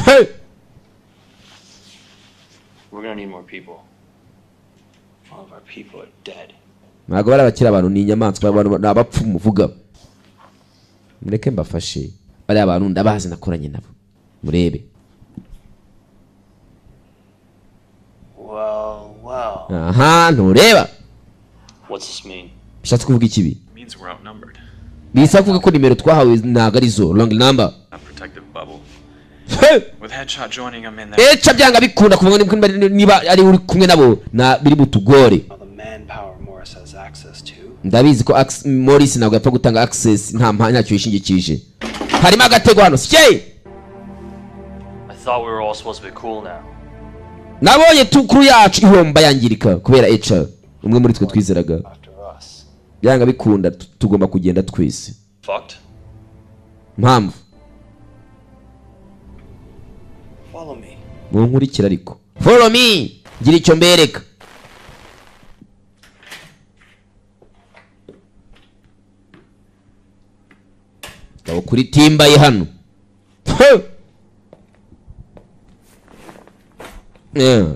Hey! We're gonna need more people. All of our people are dead. Ntabwo barabakira abantu ni inyamaswa abantu nabapfumu vuga. Mureke mbafashe. Bari abantu ndabazi nakoranye nabo. Murebe. Well. Aha, ntureba. What's this mean? Bishatse kuvuga ikibi. It means we're outnumbered. Bisa kuvuga ko nimero twahawe ntago ari zo wrong number. A protective bubble. With Headshot joining them in there. Echa byanga bikunda kuvuga niba ari uri kumwe nabo na biri butugore. The manpower Morris has access to. Ndabizi ko Morris ntabwo yapfa gutanga access nta mpanya cyo yishingikije. Harimo agatego hano. Sike. I thought we were all supposed to be cool now. Nabonye tukuru yacu ihomba yangirika kubera Echa. Umwe muri twe twizeraga. Byanga bikunda tugomba kugenda twese. Fucked. Mpamvu. Follow me. Munkurikira ariko. Follow me. Gira icyo mbereka. Gabo kuri timba ye hano.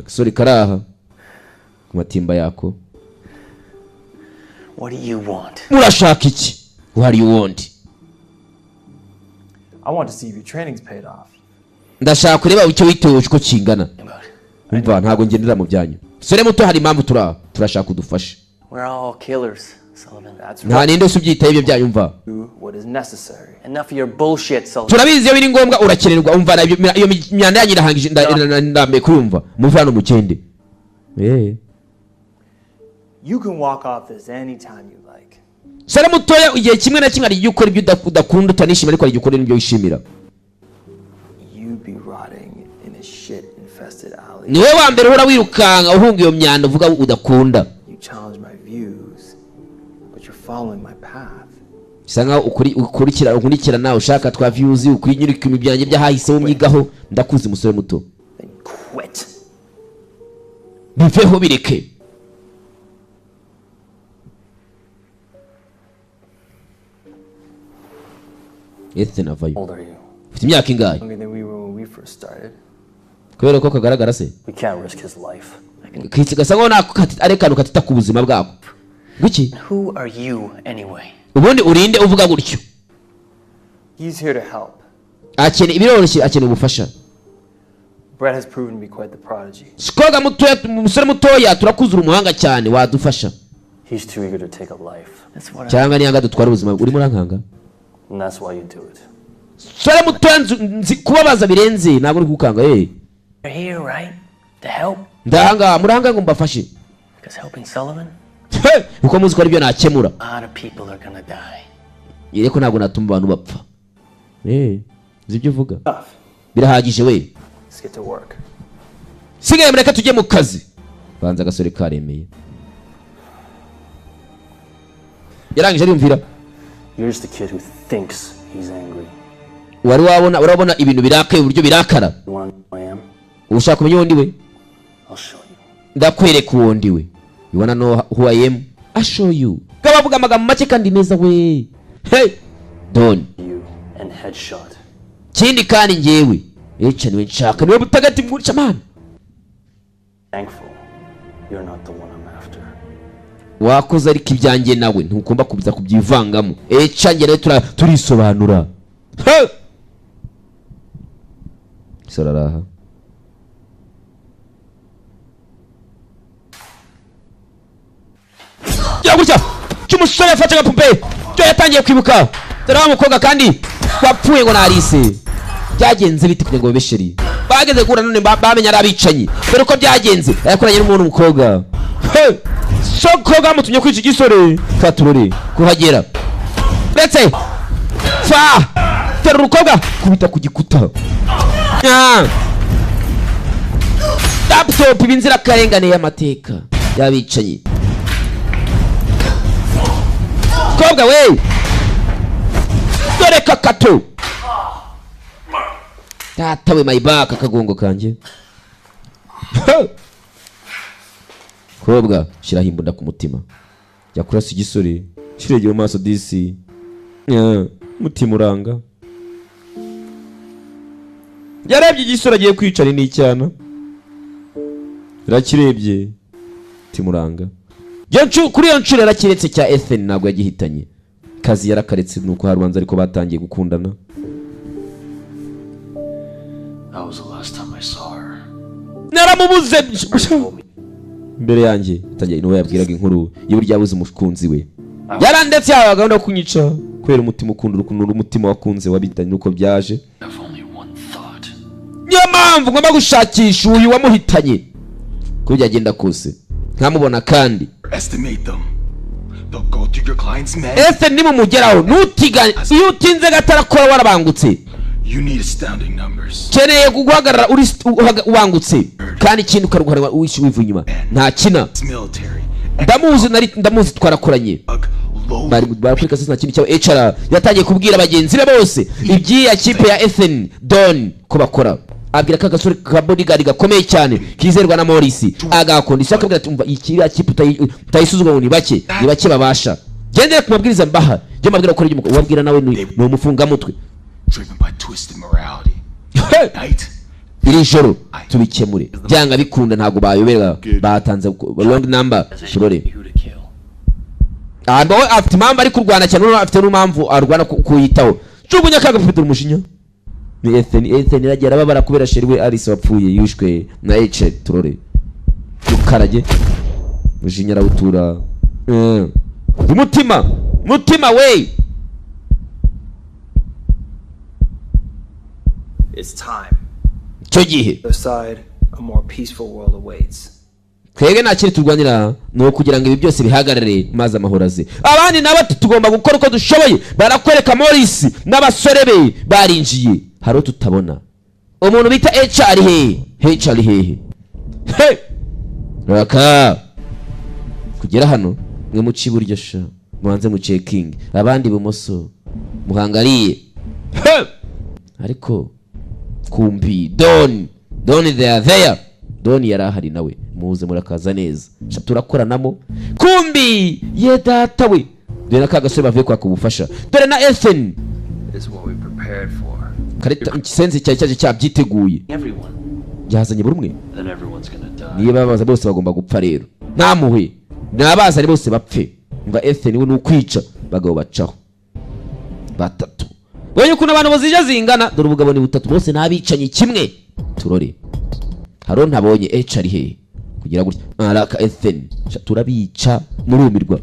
Sorry karaha. Ku matimba yako. What do you want? Murashaka iki? What do you want? I want to see if your training's paid off. Ndashaka kureba icyo witewe uko kingana. Umva ntago ngendera mu byanyu. Sore muto hari impamvu turashaka kudufasha. We're all killers, Sullivan. That's Nta ninde usubyitaye ibyo byanyu umva. What is necessary? Enough of your bullshit, Sullivan. Turabizi iyo biri ngombwa urakenerwa umva iyo myanda yanyu irahangije ndambe kuyumva. Muve hano mukende. You can walk off this anytime you like. Sore mutoya igihe kimwe na kimwe ari gukora ibyo udakunda utanishima ariko ari gukora ibyo wishimira. You'd be rotting in a shit infested alley. Niwe wa mbere uhora wirukanga uhunga iyo myanda uvuga udakunda. You challenge my views, but you're following my path. Sanga ukurikira nawe ushaka twa views ukwinyurika imibyange byahahise wo myigaho ndakuzi musore muto. Then quit. Biveho bireke. Ethe navayo. How old are you? Ufite imyaka ingahe? Younger than we were when we first started. Kubera ko kagaragara se? We can't risk his life. Kitsigasa ngo arekano katita ku buzima bwako. Guki? Who are you anyway? Ubundi urinde uvuga gutyo. He's here to help. Akene ibiroroshye akene ubufasha. Brett has proven to be quite the prodigy. Sikoga mutoya musore mutoya turakuzura umuhanga cyane wadufasha. He's too eager to take a life. That's what Cyangwa niyanga dutwara ubuzima uri murankanga. And that's why you do it. Sore mutoya kubabaza birenze ntabwo uri gukanga You're here, right? To help? Ndahanga muranga ngo mbafashe. Because helping Sullivan? Uko muzi ko ari byo nakemura. A lot of people are gonna die. Yere ko ntabwo natuma abantu bapfa. Zibyo uvuga. Birahagije we. Let's get to work. Sigaye mureka tujye mu kazi. Banza gasore karemeye. Yarangije ariyumvira. You're just a kid who thinks he's angry. Wari urabona ibintu birakaye uburyo birakara. You want to know who I am? Ushaka kumenya wundi we? I'll show you. Ndakwereka wundi we. You wanna know who I am? I'll show you. Kabavuga amagambo make kandi neza we. Hey! Don. You and Headshot. Kindi kandi ngewe. Echa niwe nshaka niwe butagati mgurisha man. Thankful you're not the one I'm after. Wakoze ariko ibyanjye nawe ntukumba kubiza kubyivangamo. Echa nge rero turisobanura. Hey! Soraraha. Gutya cyumusore afataga pupe cyo yatangiye kwibuka dore umukobwa kandi wapfuye ngo narise byagenze biti kugira ngo babesheri bageze gura none bamenya arabicanyi dore ko byagenze yakoranye n'umuntu umukobwa shokoga mutumye kwica igisore faturore kuhagera ndetse fa dore urukobwa kubita ku gikuta laptop ibinzira karengane y'amateka yabicanyi mukobwa we dore kakato tatawe my back akagongo kanjye kobwa shiraho imbunda ku mutima jya kurasa igisore shirege mu maso disi mutima uranga yarebye igisore agiye kwicara n'icyana rakirebye timuranga kuri iyo nshuro yarakiretse cya Ethan ntabwo yagihitanye kazi yarakaretse nuko harubanza ariko batangiye gukundana. That was the last time I saw her. Naramubuze mbere yanjye tangiye niwe yabwiraga inkuru y'uburyo yabuze umukunzi we yarandetse yabaga gahunda yo kunyica kwera umutima ukunda urukundo umutima wakunze wabitanye nuko byaje niyo mpamvu ngomba gushakisha uyu wamuhitanye ko byagenda kose nkamubona kandi ese nimumugeraho nutiganye iyo utinze gatarakora warabangutse keneye guhagarara uri ubangutse kandi ikintu ukaruhara wishi wivu inyuma nta kina ndamuzi twarakoranye bari kuri sasa kintu cyawe HR yatangiye kubwira abagenzi be bose ibyiya kipe ya Ethan Don ko bakora abwira ka gasore ka bodyguard gakomeye cyane kizerwa na Morris agakunda ishaka kubwira tumva ikiriya kipe utayisuzugwa ngo ni bake babasha gendera kumabwiriza mbaha je mabwira ko ari wabwira nawe ni umufunga mutwe iri joro tubikemure byanga bikunda ntago bayobera batanze long number turore abo afite impamvu ari kurwana cyane no afite n'impamvu arwana kuyitaho cugunya kaga gufite umushinya ni Ethan iragera babara kubera sheriwe Alice wapfuye yushwe na H turore ukarage mushinya rawutura umutima we. It's time. Cyo gihe a more peaceful world awaits. Twege nakiri turwanira no kugira ngo ibi byose bihagarare maze amahoroze abandi nabo tugomba gukora uko dushoboye barakwereka Morris n'abasore be barinjiye haro tutabona umuntu bita HR hehe raka kugera hano mwe muci buryo sha mubanze mu checking abandi bumoso muhangariye ariko kumbi Don they are there. Don yarahari nawe muze murakaza neza turakoranamo kumbi ye data we dore naka gasore bavuye kwa kubufasha dore na Ethan is what we prepared for. Kareta ikisenzi cyaje cyabyiteguye yazanye buri umwe niye babaza bose bagomba gupfa rero ntamuhwe nabaza bose bapfe mva Ethan we n'ukwica bagabo bacaho batatu wowe kuna abantu bozije zingana dore ubugabo ni butatu bose nabicanye kimwe turore haro ntabonye HR he kugira gutya araka Ethan turabica murumirwa